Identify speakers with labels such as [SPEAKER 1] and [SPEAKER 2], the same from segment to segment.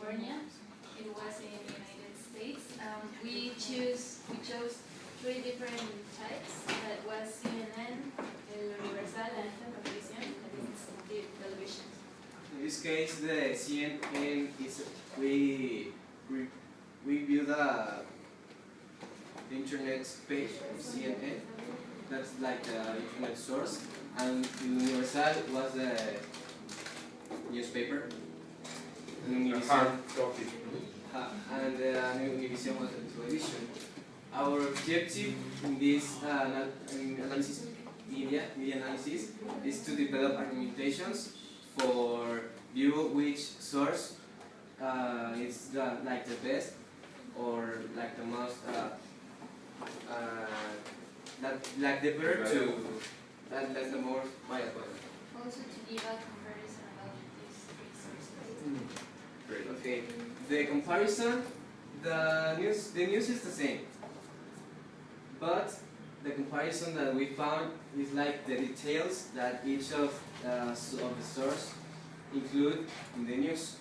[SPEAKER 1] California. It was in the United States. We chose three different types. That was CNN, El Universal, and Televisión. It's television.
[SPEAKER 2] In this case, the CNN is we build a internet page of CNN. That's like the internet source, and Universal was a newspaper. And Univision was a television. Our objective in this analysis, media analysis, is to develop argumentations for view which source is like the best or like the most like the better to that's the more viable.
[SPEAKER 1] Also to give a comparison about these three sources.
[SPEAKER 2] Okay, the comparison, the news is the same, but the comparison that we found is like the details that each of the source include in the news.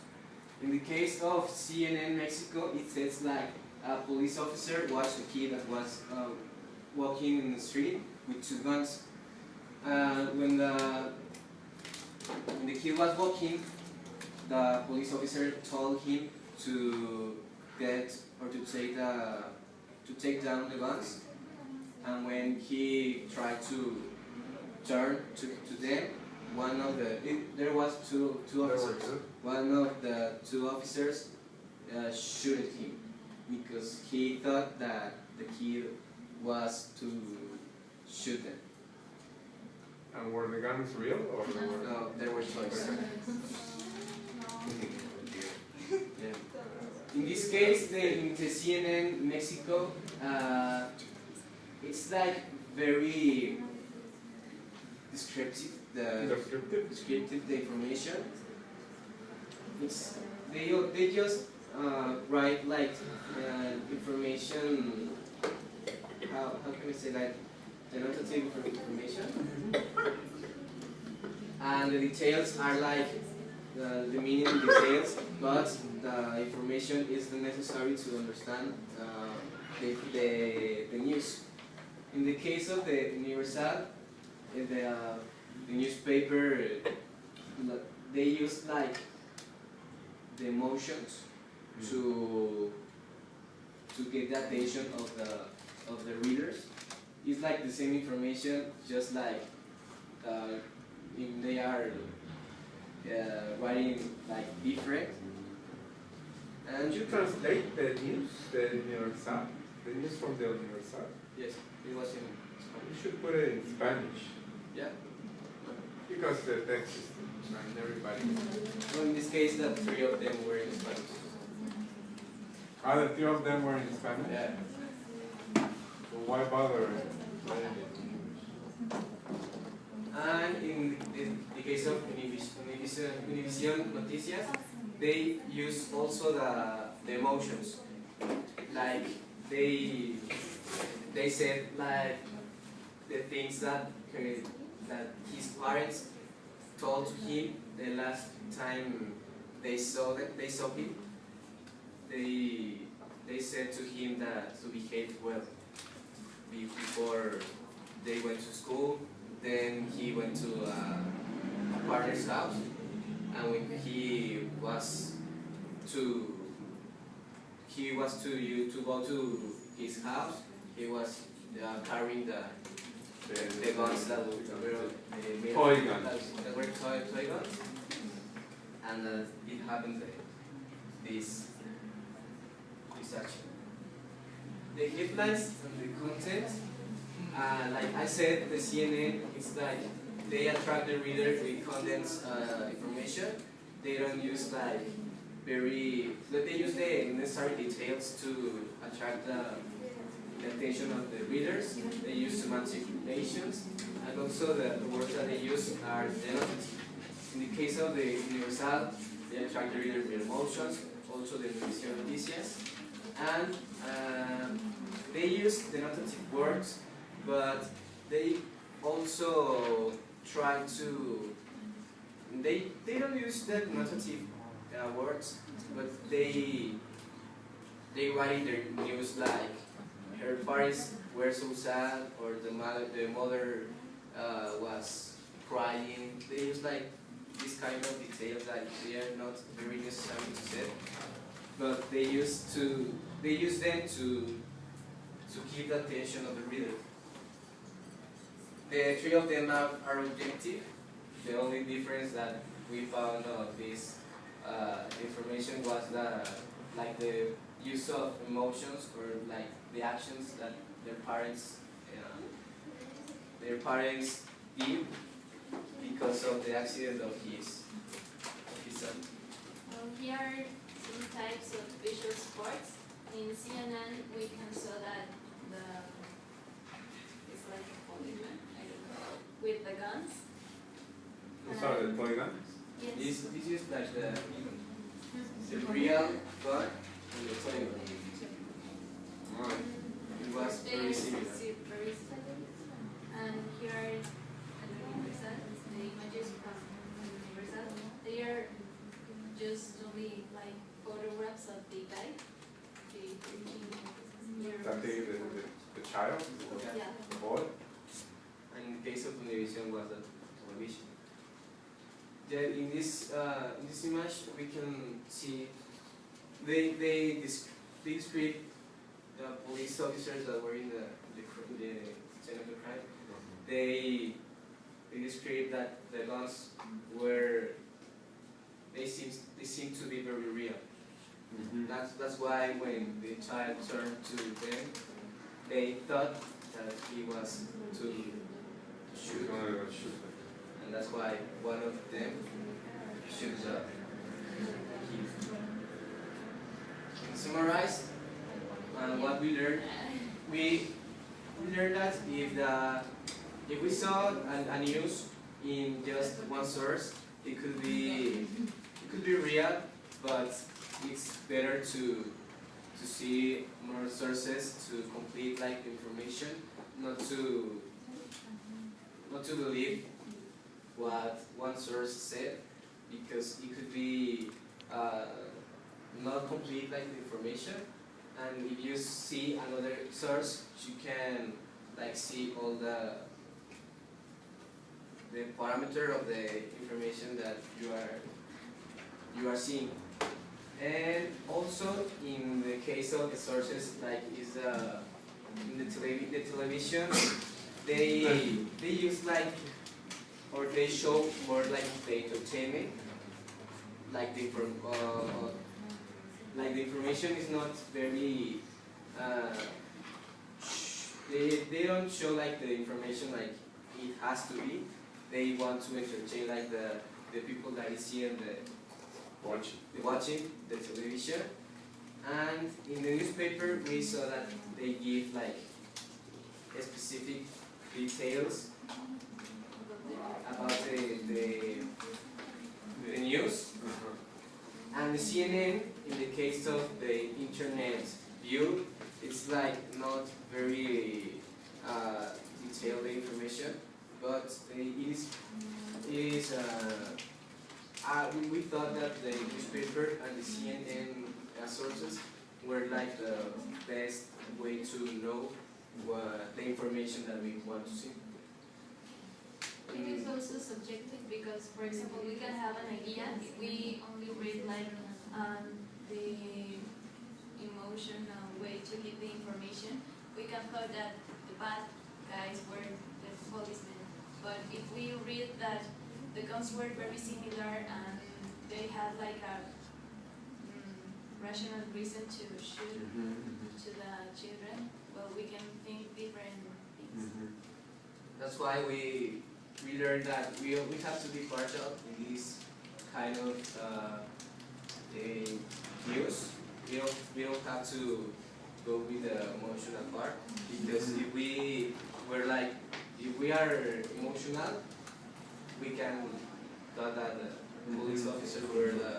[SPEAKER 2] In the case of CNN Mexico, it says like a police officer watched a kid that was walking in the street with two guns. When the kid was walking, the police officer told him to get or to take down the guns. And when he tried to turn to them, there was two officers. One of the two officers shot him because he thought that the kid was to shoot them.
[SPEAKER 3] And were the guns real or they were?
[SPEAKER 2] No, they were toys. Yeah. In this case, in the CNN Mexico, it's like very descriptive. Descriptive the information. They just write like information. How can we say that? Denotative information. And the details are like the meaning details, but the information is necessary to understand the news. In the case of the Universal, the newspaper, they use like the emotions to get the attention of the readers. It's like the same information, just like if they are writing like different. And
[SPEAKER 3] you translate the news, the Universal, the news from the Universal?
[SPEAKER 2] Yes, it was in Spanish.
[SPEAKER 3] You should put it in Spanish.
[SPEAKER 2] Yeah.
[SPEAKER 3] Because the text is and everybody.
[SPEAKER 2] Well, in this case, the three of them were in Spanish.
[SPEAKER 3] Ah, the three of them were in Spanish?
[SPEAKER 2] Yeah.
[SPEAKER 3] So why bother writing it in English?
[SPEAKER 2] And in the case of Univision Noticias, they use also the emotions. Like they said like the things that his parents told to him the last time they saw him. They said to him that to behave well before they went to school. Then he went to a partner's house, and when he was to go to his house, he was carrying the guns that were
[SPEAKER 3] toy guns.
[SPEAKER 2] That were toy guns, and it happened this action. The headlines and the content. Like I said, the CNN, it's like they attract the reader with condensed information. They don't use like they use the necessary details to attract the attention of the readers. They use semantic relations, and also the words that they use are denotative. In the case of the Universal, they attract the reader with emotions, also the Univision Noticias, and they use denotative words. But they also try to, they don't use the denotative words, but they write in their news like her parents were so sad, or the mother was crying. They use like this kind of details that they are not very necessary to say, but they use them to keep the attention of the reader. The three of them are objective. The only difference that we found of this information was the use of emotions, or like the actions that their parents did because of the accident of his son.
[SPEAKER 1] Here are some types of visual sports. In CNN, we can saw that it's like a polygon, I don't know, with the guns.
[SPEAKER 3] Sorry, the polygon?
[SPEAKER 1] Yes.
[SPEAKER 2] This is like the real gun and the polygon. It was very similar.
[SPEAKER 1] Very similar. And here are the Universal, the images from Universal. They are just only like photographs of the guy, the 13-year-old.
[SPEAKER 3] That the child?
[SPEAKER 1] Yeah.
[SPEAKER 3] The boy?
[SPEAKER 2] And in case of television was the television. In this image we can see they describe the police officers that were in the scene of the crime. They describe that the guns were they seem to be very real. That's why when the child turned to them, they thought that he was to shoot, and that's why one of them shoots him. Summarize what we learned. We learned that if we saw a news in just one source, it could be real, but it's better to see more sources to complete like the information, not to believe what one source said, because it could be not complete like the information. And if you see another source, you can like see all the parameter of the information that you are seeing. And also in the case of the sources, like is in the television, they use like, or they show more like the entertainment, like the information is not very they don't show like the information like it has to be. They want to entertain like the people that is seeing watching the television. And in the newspaper we saw that they give like specific details about the news. And the CNN, in the case of the internet view, it's like not very detailed information, but it is we thought that the newspaper and the CNN sources were like the best way to know the information that we want to see.
[SPEAKER 1] It is also subjective because, for example, we can have an idea if we only read like the emotional way to give the information. We can thought that the bad guys were the policemen, but if we read that the guns were very similar and they had like a rational reason to shoot to the children, well, we can think different things.
[SPEAKER 2] That's why we learned that we have to be partial in this kind of news. We don't have to go with the emotional part, because if we are emotional, we can thought that the police officers were the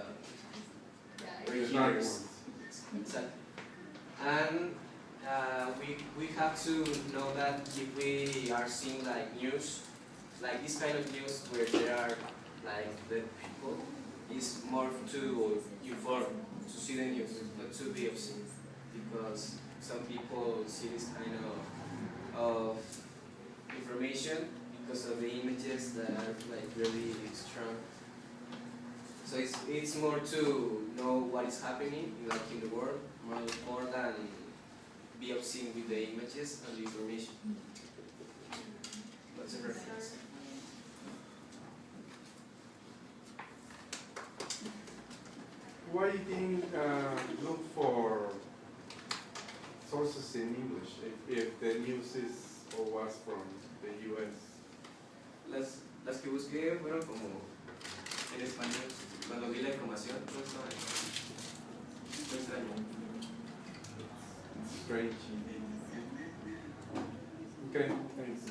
[SPEAKER 2] killers. Exactly. And we have to know that if we are seeing like news, like this kind of news where there are like dead people, is more to inform, to see the news, not to be obscene, because some people see this kind of information because of the images that are like really strong. So it's more to know what is happening like in the world, more than be obscene with the images and the information. That's a reference.
[SPEAKER 3] Why you didn't look for sources in English if the news is or was from the U.S.?
[SPEAKER 2] Las que busqué fueron como en español. Cuando vi la información, no estaba fue extraño.
[SPEAKER 3] Strange indeed. Okay, thanks.